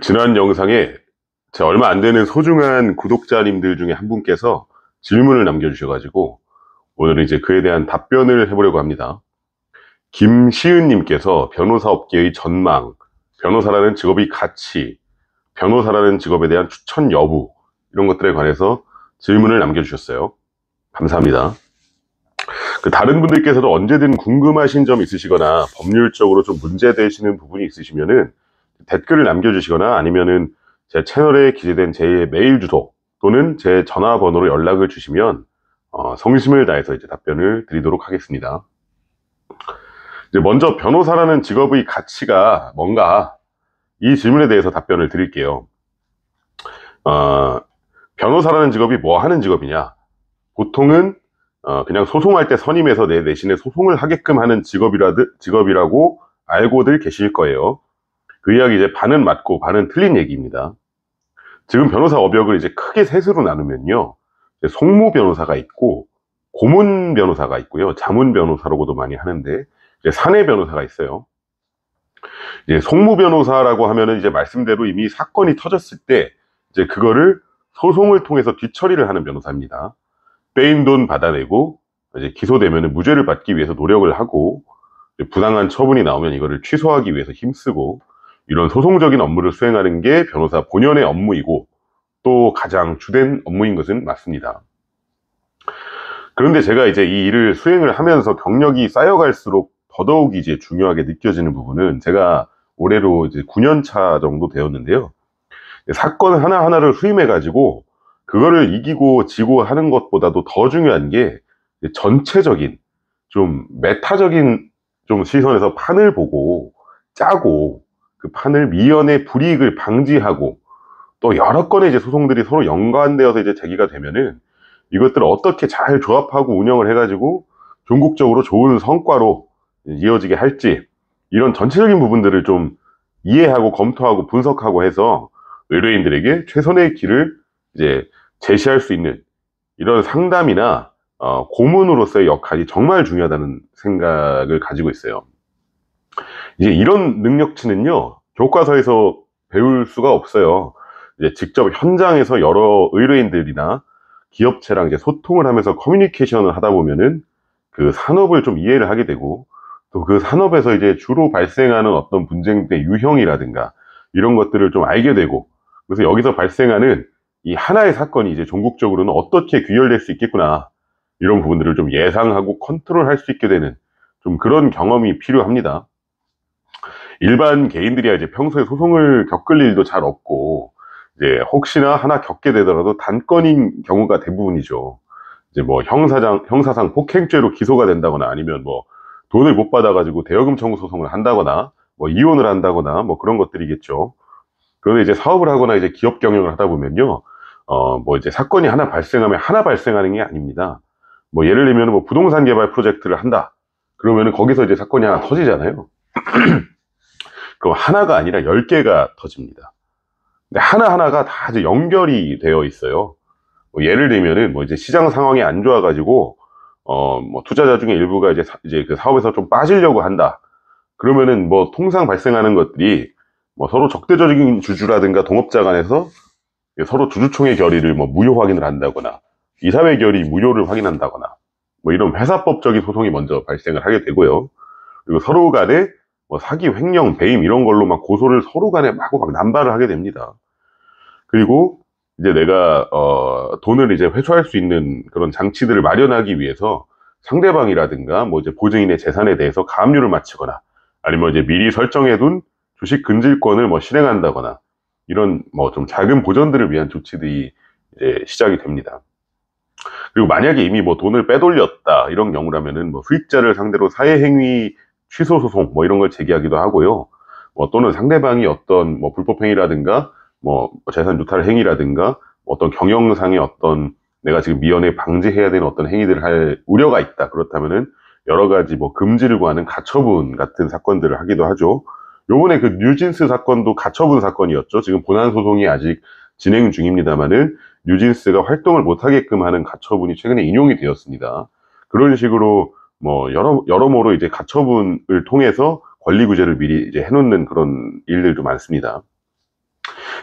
지난 영상에 제 얼마 안 되는 소중한 구독자님들 중에 한 분께서 질문을 남겨주셔가지고 오늘은 이제 그에 대한 답변을 해보려고 합니다. 김시은님께서 변호사 업계의 전망, 변호사라는 직업의 가치, 변호사라는 직업에 대한 추천 여부, 이런 것들에 관해서 질문을 남겨주셨어요. 감사합니다. 다른 분들께서도 언제든 궁금하신 점 있으시거나 법률적으로 좀 문제되시는 부분이 있으시면은 댓글을 남겨주시거나 아니면은 제 채널에 기재된 제 메일 주소 또는 제 전화번호로 연락을 주시면 성심을 다해서 이제 답변을 드리도록 하겠습니다. 이제 먼저 변호사라는 직업의 가치가 뭔가, 이 질문에 대해서 답변을 드릴게요. 변호사라는 직업이 뭐 하는 직업이냐? 보통은 그냥 소송할 때 선임해서 내 대신에 소송을 하게끔 하는 직업이라고 알고들 계실 거예요. 그 이야기 이제 반은 맞고 반은 틀린 얘기입니다. 지금 변호사 업역을 이제 크게 셋으로 나누면요, 송무 변호사가 있고 고문 변호사가 있고요, 자문 변호사라고도 많이 하는데 이제 사내 변호사가 있어요. 이제 송무 변호사라고 하면은 이제 말씀대로 이미 사건이 터졌을 때 이제 그거를 소송을 통해서 뒤처리를 하는 변호사입니다. 빼인 돈 받아내고 이제 기소되면 무죄를 받기 위해서 노력을 하고, 부당한 처분이 나오면 이거를 취소하기 위해서 힘쓰고, 이런 소송적인 업무를 수행하는 게 변호사 본연의 업무이고 또 가장 주된 업무인 것은 맞습니다. 그런데 제가 이제 이 일을 수행을 하면서 경력이 쌓여갈수록 더더욱 이제 중요하게 느껴지는 부분은, 제가 올해로 이제 9년 차 정도 되었는데요, 사건 하나하나를 수임해가지고 그거를 이기고 지고 하는 것보다도 더 중요한 게 전체적인 좀 메타적인 좀 시선에서 판을 보고 짜고, 그 판을 미연의 불이익을 방지하고, 또 여러 건의 이제 소송들이 서로 연관되어서 이제 제기가 되면은 이것들을 어떻게 잘 조합하고 운영을 해가지고 종국적으로 좋은 성과로 이어지게 할지, 이런 전체적인 부분들을 좀 이해하고 검토하고 분석하고 해서 의뢰인들에게 최선의 길을 이제 제시할 수 있는 이런 상담이나 고문으로서의 역할이 정말 중요하다는 생각을 가지고 있어요. 이제 이런 능력치는요, 교과서에서 배울 수가 없어요. 이제 직접 현장에서 여러 의뢰인들이나 기업체랑 이제 소통을 하면서 커뮤니케이션을 하다 보면은 그 산업을 좀 이해를 하게 되고, 또 그 산업에서 이제 주로 발생하는 어떤 분쟁의 유형이라든가 이런 것들을 좀 알게 되고, 그래서 여기서 발생하는 이 하나의 사건이 이제 종국적으로는 어떻게 귀결될 수 있겠구나, 이런 부분들을 좀 예상하고 컨트롤할 수 있게 되는 좀 그런 경험이 필요합니다. 일반 개인들이야 이제 평소에 소송을 겪을 일도 잘 없고, 이제 혹시나 하나 겪게 되더라도 단건인 경우가 대부분이죠. 이제 뭐 형사상 폭행죄로 기소가 된다거나, 아니면 뭐 돈을 못 받아가지고 대여금 청구 소송을 한다거나, 뭐 이혼을 한다거나, 뭐 그런 것들이겠죠. 그런데 이제 사업을 하거나 이제 기업 경영을 하다 보면요, 뭐 이제 사건이 하나 발생하면 하나 발생하는 게 아닙니다. 뭐 예를 들면 뭐 부동산 개발 프로젝트를 한다. 그러면은 거기서 이제 사건이 하나 터지잖아요. 그럼 하나가 아니라 10개가 터집니다. 근데 하나하나가 다 이제 연결이 되어 있어요. 뭐 예를 들면은 뭐 이제 시장 상황이 안 좋아가지고, 뭐 투자자 중에 일부가 이제 그 사업에서 좀 빠지려고 한다. 그러면은 뭐 통상 발생하는 것들이 뭐 서로 적대적인 주주라든가 동업자 간에서 서로 주주총회 결의를 뭐 무효 확인을 한다거나, 이사회 결의 무효를 확인한다거나, 뭐 이런 회사법적인 소송이 먼저 발생을 하게 되고요. 그리고 서로 간에 뭐 사기, 횡령, 배임 이런 걸로 막 고소를 서로 간에 막 남발을 하게 됩니다. 그리고 이제 내가 돈을 이제 회수할 수 있는 그런 장치들을 마련하기 위해서 상대방이라든가 뭐 이제 보증인의 재산에 대해서 가압류를 마치거나, 아니면 이제 미리 설정해둔 주식 근질권을 뭐 실행한다거나, 이런 뭐 좀 작은 보전들을 위한 조치들이 이제 시작이 됩니다. 그리고 만약에 이미 뭐 돈을 빼돌렸다 이런 경우라면은 뭐 수익자를 상대로 사회행위 취소 소송 뭐 이런 걸 제기하기도 하고요. 뭐 또는 상대방이 어떤 뭐 불법 행위라든가 뭐 재산 유탈 행위라든가 어떤 경영상의 어떤 내가 지금 미연에 방지해야 되는 어떤 행위들을 할 우려가 있다, 그렇다면은 여러 가지 뭐 금지를 구하는 가처분 같은 사건들을 하기도 하죠. 요번에 그 뉴진스 사건도 가처분 사건이었죠. 지금 본안 소송이 아직 진행 중입니다만은 뉴진스가 활동을 못하게끔 하는 가처분이 최근에 인용이 되었습니다. 그런 식으로 뭐 여러모로 이제 가처분을 통해서 권리 구제를 미리 이제 해놓는 그런 일들도 많습니다.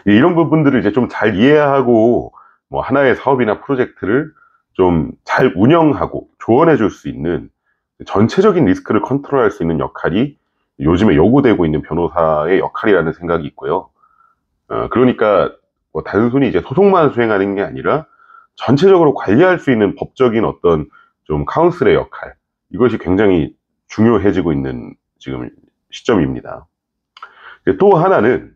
이런 부분들을 이제 좀 잘 이해하고 뭐 하나의 사업이나 프로젝트를 좀 잘 운영하고 조언해 줄 수 있는 전체적인 리스크를 컨트롤할 수 있는 역할이 요즘에 요구되고 있는 변호사의 역할이라는 생각이 있고요. 그러니까 뭐 단순히 이제 소송만 수행하는 게 아니라 전체적으로 관리할 수 있는 법적인 어떤 좀 카운슬의 역할, 이것이 굉장히 중요해지고 있는 지금 시점입니다. 또 하나는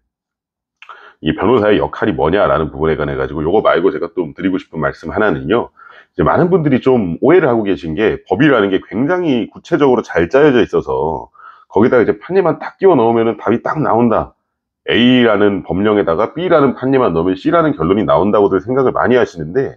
이 변호사의 역할이 뭐냐라는 부분에 관해 가지고 요거 말고 제가 또 드리고 싶은 말씀 하나는요. 이제 많은 분들이 좀 오해를 하고 계신 게, 법이라는 게 굉장히 구체적으로 잘 짜여져 있어서 거기다가 이제 판례만 딱 끼워 넣으면 답이 딱 나온다. A라는 법령에다가 B라는 판례만 넣으면 C라는 결론이 나온다고들 생각을 많이 하시는데,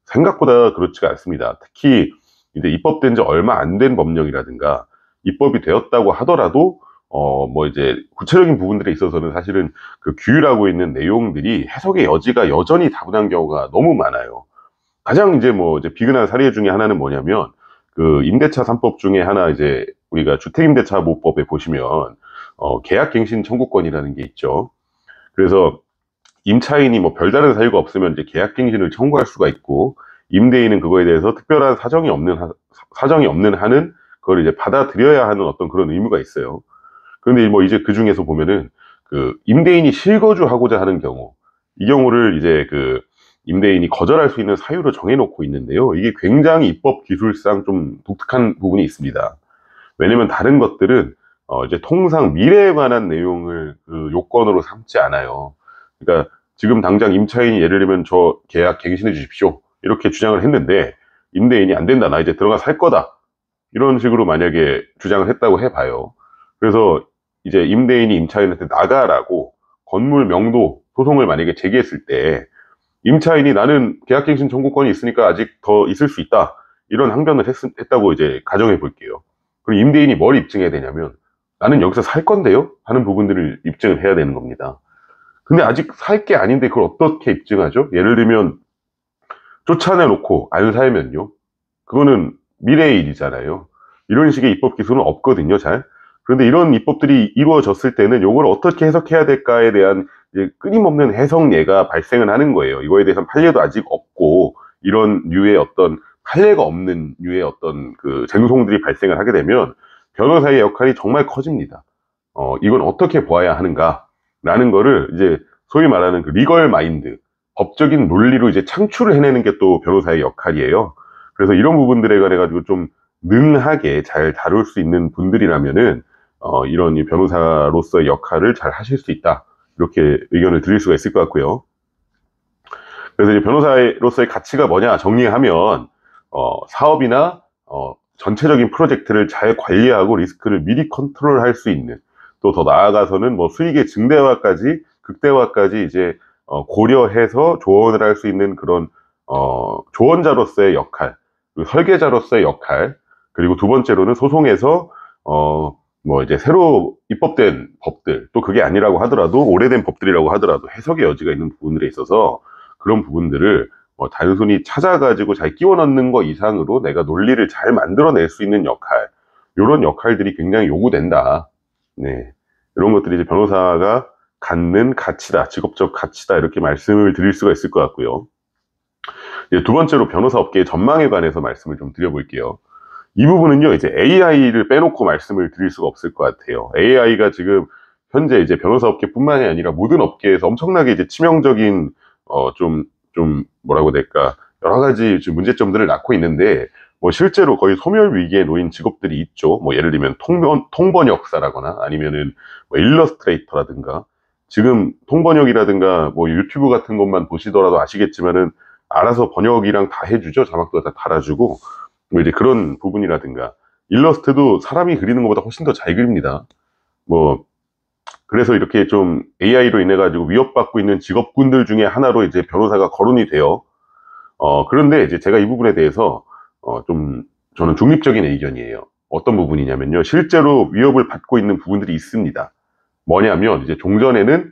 생각보다 그렇지가 않습니다. 특히 이제 입법된 지 얼마 안 된 법령이라든가 입법이 되었다고 하더라도 뭐 이제 구체적인 부분들에 있어서는 사실은 그 규율하고 있는 내용들이 해석의 여지가 여전히 다분한 경우가 너무 많아요. 가장 이제 뭐 이제 비근한 사례 중에 하나는 뭐냐면, 그 임대차 3법 중에 하나, 이제 우리가 주택임대차보호법에 보시면 계약갱신 청구권이라는 게 있죠. 그래서 임차인이 뭐 별다른 사유가 없으면 이제 계약갱신을 청구할 수가 있고, 임대인은 그거에 대해서 특별한 사정이 없는 한은 그걸 이제 받아들여야 하는 어떤 그런 의무가 있어요. 그런데 뭐 이제 그 중에서 보면은 그 임대인이 실거주하고자 하는 경우, 이 경우를 이제 그 임대인이 거절할 수 있는 사유를 정해놓고 있는데요. 이게 굉장히 입법 기술상 좀 독특한 부분이 있습니다. 왜냐면 다른 것들은 이제 통상 미래에 관한 내용을 그 요건으로 삼지 않아요. 그러니까 지금 당장 임차인이 예를 들면 저 계약 갱신해 주십시오, 이렇게 주장을 했는데 임대인이 안 된다, 나 이제 들어가 살 거다, 이런 식으로 만약에 주장을 했다고 해봐요. 그래서 이제 임대인이 임차인한테 나가라고 건물 명도 소송을 만약에 제기했을 때, 임차인이 나는 계약갱신 청구권이 있으니까 아직 더 있을 수 있다, 이런 항변을 했다고 이제 가정해 볼게요. 그럼 임대인이 뭘 입증해야 되냐면, 나는 여기서 살 건데요 하는 부분들을 입증을 해야 되는 겁니다. 근데 아직 살 게 아닌데 그걸 어떻게 입증하죠? 예를 들면 쫓아내놓고 안 살면요, 그거는 미래의 일이잖아요. 이런 식의 입법 기술은 없거든요, 잘. 그런데 이런 입법들이 이루어졌을 때는 이걸 어떻게 해석해야 될까에 대한 이제 끊임없는 해석예가 발생을 하는 거예요. 이거에 대해서는 판례도 아직 없고, 이런 류의 어떤 판례가 없는 류의 어떤 그 쟁송들이 발생을 하게 되면 변호사의 역할이 정말 커집니다. 이건 어떻게 보아야 하는가라는 거를 이제 소위 말하는 그 리걸 마인드, 법적인 논리로 이제 창출을 해내는 게 또 변호사의 역할이에요. 그래서 이런 부분들에 관해 가지고 좀 능하게 잘 다룰 수 있는 분들이라면은 이런 이 변호사로서의 역할을 잘 하실 수 있다, 이렇게 의견을 드릴 수가 있을 것 같고요. 그래서 이제 변호사로서의 가치가 뭐냐 정리하면, 사업이나 전체적인 프로젝트를 잘 관리하고 리스크를 미리 컨트롤할 수 있는, 또 더 나아가서는 뭐 수익의 증대화까지 극대화까지 이제 고려해서 조언을 할 수 있는 그런 조언자로서의 역할, 그리고 설계자로서의 역할, 그리고 두 번째로는 소송에서 뭐 이제 새로 입법된 법들, 또 그게 아니라고 하더라도 오래된 법들이라고 하더라도 해석의 여지가 있는 부분들에 있어서 그런 부분들을 뭐 단순히 찾아가지고 잘 끼워 넣는 거 이상으로 내가 논리를 잘 만들어낼 수 있는 역할, 이런 역할들이 굉장히 요구된다. 네, 이런 것들이 이제 변호사가 갖는 가치다, 직업적 가치다, 이렇게 말씀을 드릴 수가 있을 것 같고요. 이제 두 번째로 변호사 업계의 전망에 관해서 말씀을 좀 드려볼게요. 이 부분은요, 이제 AI를 빼놓고 말씀을 드릴 수가 없을 것 같아요. AI가 지금 현재 이제 변호사 업계뿐만이 아니라 모든 업계에서 엄청나게 이제 치명적인 뭐라고 해야 될까, 여러 가지 지금 문제점들을 낳고 있는데, 뭐 실제로 거의 소멸 위기에 놓인 직업들이 있죠. 뭐 예를 들면 통번역사라거나 아니면은 뭐 일러스트레이터라든가, 지금 통번역이라든가 뭐 유튜브 같은 것만 보시더라도 아시겠지만은 알아서 번역이랑 다 해주죠. 자막도 다 달아주고, 뭐 이제 그런 부분이라든가, 일러스트도 사람이 그리는 것보다 훨씬 더 잘 그립니다. 뭐 그래서 이렇게 좀 AI로 인해 가지고 위협받고 있는 직업군들 중에 하나로 이제 변호사가 거론이 돼요. 그런데 이제 제가 이 부분에 대해서 저는 중립적인 의견이에요. 어떤 부분이냐면요, 실제로 위협을 받고 있는 부분들이 있습니다. 뭐냐면 이제 종전에는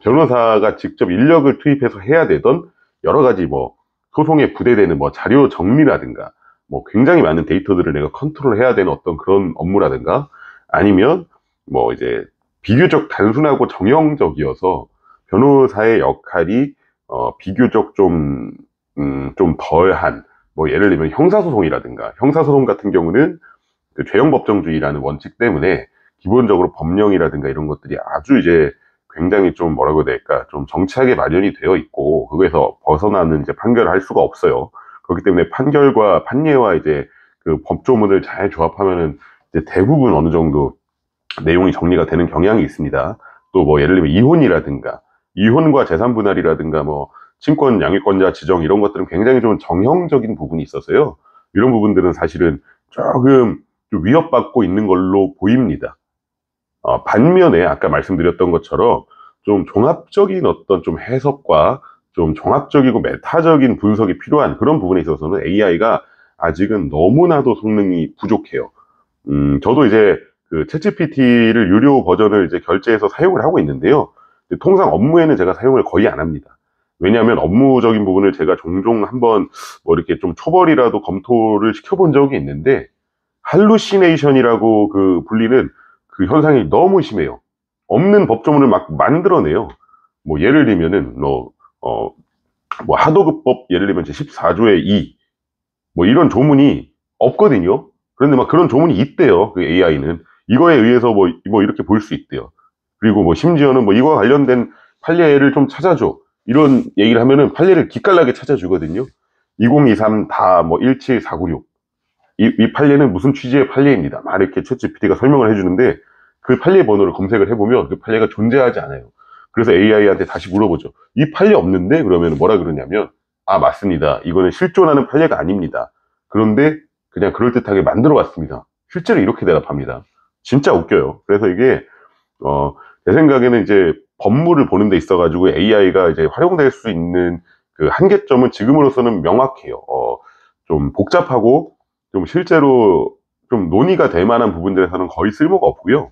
변호사가 직접 인력을 투입해서 해야 되던 여러 가지 뭐 소송에 부대되는 뭐 자료 정리라든가, 뭐 굉장히 많은 데이터들을 내가 컨트롤해야 되는 어떤 그런 업무라든가, 아니면 뭐 이제 비교적 단순하고 정형적이어서 변호사의 역할이 비교적 좀 덜한, 뭐 예를 들면 형사소송이라든가, 형사소송 같은 경우는 그 죄형법정주의라는 원칙 때문에 기본적으로 법령이라든가 이런 것들이 아주 이제 굉장히 좀 뭐라고 해야 될까, 좀 정치하게 마련이 되어 있고, 그거에서 벗어나는 이제 판결을 할 수가 없어요. 그렇기 때문에 판결과 판례와 이제 그 법조문을 잘 조합하면은 이제 대부분 어느 정도 내용이 정리가 되는 경향이 있습니다. 또 뭐 예를 들면 이혼이라든가, 이혼과 재산 분할이라든가, 뭐 친권 양육권자 지정 이런 것들은 굉장히 좀 정형적인 부분이 있어서요. 이런 부분들은 사실은 조금 좀 위협받고 있는 걸로 보입니다. 반면에 아까 말씀드렸던 것처럼 좀 종합적인 어떤 좀 해석과 좀 종합적이고 메타적인 분석이 필요한 그런 부분에 있어서는 AI가 아직은 너무나도 성능이 부족해요. 저도 이제 그 챗GPT를 유료 버전을 이제 결제해서 사용을 하고 있는데요. 통상 업무에는 제가 사용을 거의 안 합니다. 왜냐하면 업무적인 부분을 제가 종종 한번 뭐 이렇게 좀 초벌이라도 검토를 시켜본 적이 있는데, 할루시네이션이라고 그 불리는 그 현상이 너무 심해요. 없는 법조문을 막 만들어내요. 뭐 예를 들면은 뭐 하도급법 예를 들면 제 14조의 2 뭐 이런 조문이 없거든요. 그런데 막 그런 조문이 있대요. 그 AI는 이거에 의해서 뭐 이렇게 볼 수 있대요. 그리고 뭐 심지어는 뭐 이거와 관련된 판례를 좀 찾아줘, 이런 얘기를 하면은 판례를 기깔나게 찾아주거든요. 2023 다 뭐 17496 이 판례는 무슨 취지의 판례입니다. 막 이렇게 챗GPT가 설명을 해주는데, 그 판례 번호를 검색을 해보면 그 판례가 존재하지 않아요. 그래서 AI한테 다시 물어보죠. 이 판례 없는데? 그러면 뭐라 그러냐면, 아, 맞습니다. 이거는 실존하는 판례가 아닙니다. 그런데 그냥 그럴듯하게 만들어 왔습니다. 실제로 이렇게 대답합니다. 진짜 웃겨요. 그래서 이게, 제 생각에는 이제 법무를 보는 데 있어가지고 AI가 이제 활용될 수 있는 그 한계점은 지금으로서는 명확해요. 좀 복잡하고 좀 실제로 좀 논의가 될 만한 부분들에서는 거의 쓸모가 없고요.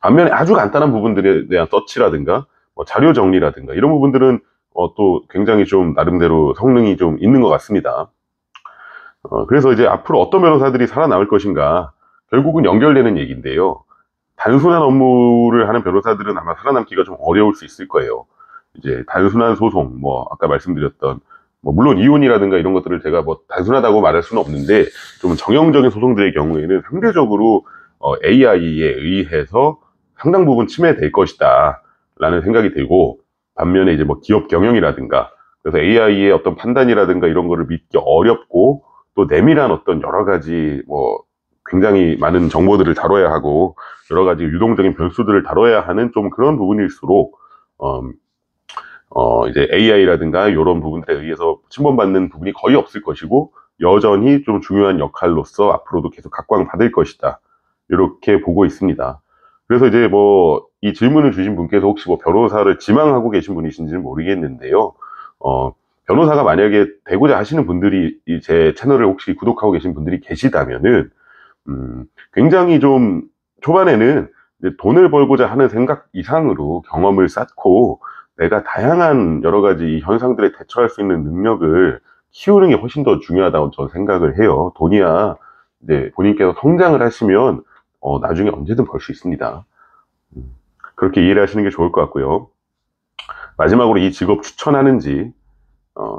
반면에 아주 간단한 부분들에 대한 서치라든가 뭐 자료 정리라든가 이런 부분들은 또 굉장히 좀 나름대로 성능이 좀 있는 것 같습니다. 그래서 이제 앞으로 어떤 변호사들이 살아남을 것인가, 결국은 연결되는 얘기인데요. 단순한 업무를 하는 변호사들은 아마 살아남기가 좀 어려울 수 있을 거예요. 이제 단순한 소송, 뭐 아까 말씀드렸던 뭐 물론 이혼이라든가 이런 것들을 제가 뭐 단순하다고 말할 수는 없는데, 좀 정형적인 소송들의 경우에는 상대적으로 AI에 의해서 상당 부분 침해될 것이다 라는 생각이 들고, 반면에 이제 뭐 기업 경영이라든가, 그래서 AI의 어떤 판단이라든가 이런 거를 믿기 어렵고 또 내밀한 어떤 여러 가지 뭐 굉장히 많은 정보들을 다뤄야 하고 여러 가지 유동적인 변수들을 다뤄야 하는 좀 그런 부분일수록 이제 AI라든가 이런 부분들에 의해서 침범받는 부분이 거의 없을 것이고, 여전히 좀 중요한 역할로서 앞으로도 계속 각광받을 것이다, 이렇게 보고 있습니다. 그래서 이제 뭐 이 질문을 주신 분께서 혹시 뭐 변호사를 지망하고 계신 분이신지는 모르겠는데요. 변호사가 만약에 되고자 하시는 분들이 제 채널을 혹시 구독하고 계신 분들이 계시다면은 굉장히 좀 초반에는 이제 돈을 벌고자 하는 생각 이상으로 경험을 쌓고 내가 다양한 여러 가지 현상들에 대처할 수 있는 능력을 키우는 게 훨씬 더 중요하다고 저는 생각을 해요. 돈이야 이제 본인께서 성장을 하시면 나중에 언제든 벌 수 있습니다. 그렇게 이해를 하시는 게 좋을 것 같고요. 마지막으로 이 직업 추천하는지,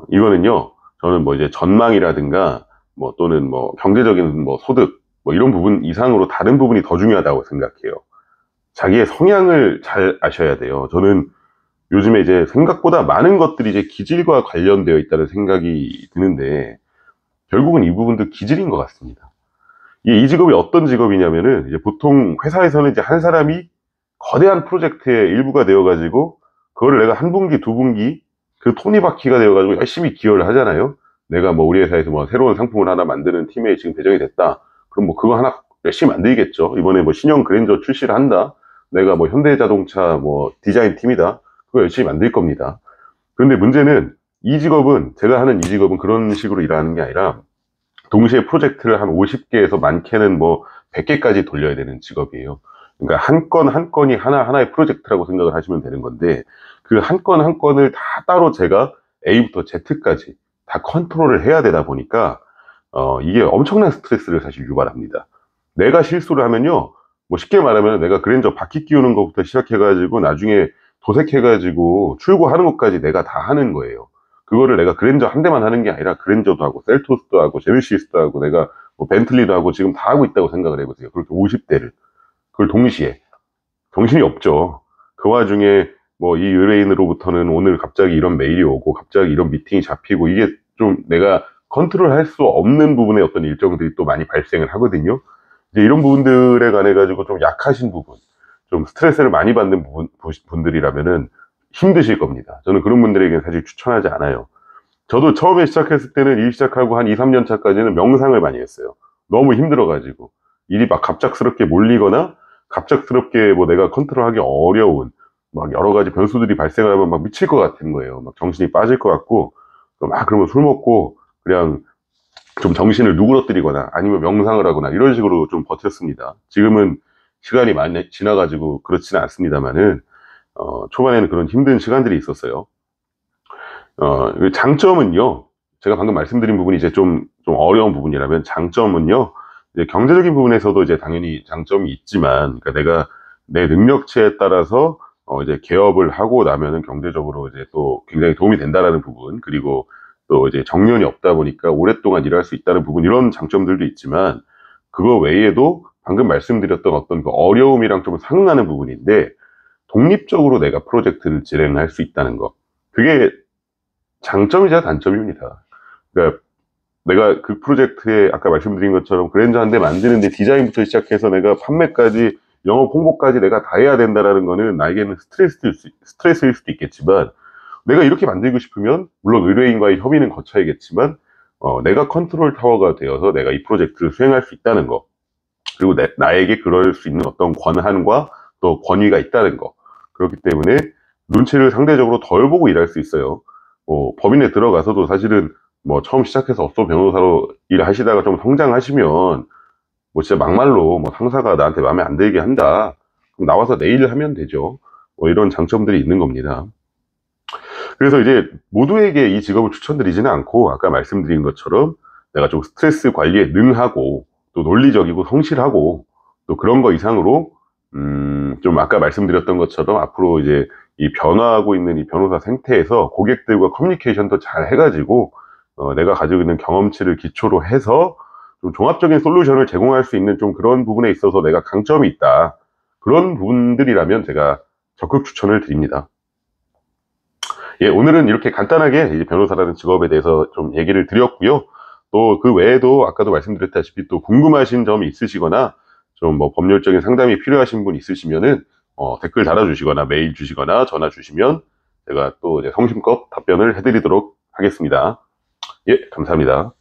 이거는요, 저는 뭐 이제 전망이라든가 뭐 또는 뭐 경제적인 뭐 소득 뭐 이런 부분 이상으로 다른 부분이 더 중요하다고 생각해요. 자기의 성향을 잘 아셔야 돼요. 저는 요즘에 이제 생각보다 많은 것들이 이제 기질과 관련되어 있다는 생각이 드는데, 결국은 이 부분도 기질인 것 같습니다. 이 직업이 어떤 직업이냐면은, 이제 보통 회사에서는 이제 한 사람이 거대한 프로젝트의 일부가 되어가지고, 그거를 내가 한 분기, 두 분기, 그 톱니바퀴가 되어가지고 열심히 기여를 하잖아요. 내가 뭐 우리 회사에서 뭐 새로운 상품을 하나 만드는 팀에 지금 배정이 됐다. 그럼 뭐 그거 하나 열심히 만들겠죠. 이번에 뭐 신형 그랜저 출시를 한다. 내가 뭐 현대자동차 뭐 디자인 팀이다. 그거 열심히 만들 겁니다. 그런데 문제는 이 직업은, 제가 하는 이 직업은 그런 식으로 일하는 게 아니라, 동시에 프로젝트를 한 50개에서 많게는 뭐 100개까지 돌려야 되는 직업이에요. 그러니까 한 건 한 건이 하나하나의 프로젝트라고 생각을 하시면 되는 건데, 그 한 건 한 건을 다 따로 제가 A부터 Z까지 다 컨트롤을 해야 되다 보니까 이게 엄청난 스트레스를 사실 유발합니다. 내가 실수를 하면요, 뭐 쉽게 말하면 내가 그랜저 바퀴 끼우는 것부터 시작해가지고 나중에 도색해가지고 출고하는 것까지 내가 다 하는 거예요. 그거를 내가 그랜저 한 대만 하는 게 아니라 그랜저도 하고 셀토스도 하고 제네시스도 하고 내가 뭐 벤틀리도 하고 지금 다 하고 있다고 생각을 해보세요. 그렇게 50대를 그걸 동시에 정신이 없죠. 그 와중에 뭐 이 의뢰인으로부터는 오늘 갑자기 이런 메일이 오고 갑자기 이런 미팅이 잡히고 이게 좀 내가 컨트롤할 수 없는 부분의 어떤 일정들이 또 많이 발생을 하거든요. 이제 이런 부분들에 관해 가지고 좀 약하신 부분, 좀 스트레스를 많이 받는 분들이라면은 힘드실 겁니다. 저는 그런 분들에게 사실 추천하지 않아요. 저도 처음에 시작했을 때는 일 시작하고 한 2, 3년 차까지는 명상을 많이 했어요. 너무 힘들어가지고. 일이 막 갑작스럽게 몰리거나, 갑작스럽게 뭐 내가 컨트롤하기 어려운, 막 여러 가지 변수들이 발생을 하면 막 미칠 것 같은 거예요. 막 정신이 빠질 것 같고, 막 그러면 술 먹고, 그냥 좀 정신을 누그러뜨리거나, 아니면 명상을 하거나, 이런 식으로 좀 버텼습니다. 지금은 시간이 많이 지나가지고 그렇지는 않습니다만은, 초반에는 그런 힘든 시간들이 있었어요. 장점은요, 제가 방금 말씀드린 부분이 이제 좀 어려운 부분이라면 장점은요, 이제 경제적인 부분에서도 이제 당연히 장점이 있지만, 그러니까 내가 내 능력치에 따라서 이제 개업을 하고 나면은 경제적으로 이제 또 굉장히 도움이 된다라는 부분, 그리고 또 이제 정년이 없다 보니까 오랫동안 일할 수 있다는 부분, 이런 장점들도 있지만, 그거 외에도 방금 말씀드렸던 어떤 그 어려움이랑 좀 상응하는 부분인데, 독립적으로 내가 프로젝트를 진행할 수 있다는 거. 그게 장점이자 단점입니다. 그러니까 내가 그 프로젝트에 아까 말씀드린 것처럼 그랜저 한 대 만드는데 디자인부터 시작해서 내가 판매까지 영업 홍보까지 내가 다 해야 된다라는 거는 나에게는 스트레스일 수도 있겠지만, 내가 이렇게 만들고 싶으면 물론 의뢰인과의 협의는 거쳐야겠지만 내가 컨트롤 타워가 되어서 내가 이 프로젝트를 수행할 수 있다는 거, 그리고 나에게 그럴 수 있는 어떤 권한과 또 권위가 있다는 거. 그렇기 때문에 눈치를 상대적으로 덜 보고 일할 수 있어요. 법인에 들어가서도 사실은 뭐 처음 시작해서 업소 변호사로 일하시다가 좀 성장하시면 뭐 진짜 막말로 뭐 상사가 나한테 마음에 안 들게 한다, 그럼 나와서 내일 하면 되죠. 이런 장점들이 있는 겁니다. 그래서 이제 모두에게 이 직업을 추천드리지는 않고, 아까 말씀드린 것처럼 내가 좀 스트레스 관리에 능하고 또 논리적이고 성실하고 또 그런 거 이상으로 좀 아까 말씀드렸던 것처럼 앞으로 이제 이 변화하고 있는 이 변호사 생태에서 고객들과 커뮤니케이션도 잘 해가지고 내가 가지고 있는 경험치를 기초로 해서 좀 종합적인 솔루션을 제공할 수 있는 좀 그런 부분에 있어서 내가 강점이 있다, 그런 분들이라면 제가 적극 추천을 드립니다. 예, 오늘은 이렇게 간단하게 이제 변호사라는 직업에 대해서 좀 얘기를 드렸고요. 또 그 외에도 아까도 말씀드렸다시피 또 궁금하신 점이 있으시거나 좀 뭐 법률적인 상담이 필요하신 분 있으시면은 댓글 달아주시거나 메일 주시거나 전화 주시면 제가 또 이제 성심껏 답변을 해드리도록 하겠습니다. 예, 감사합니다.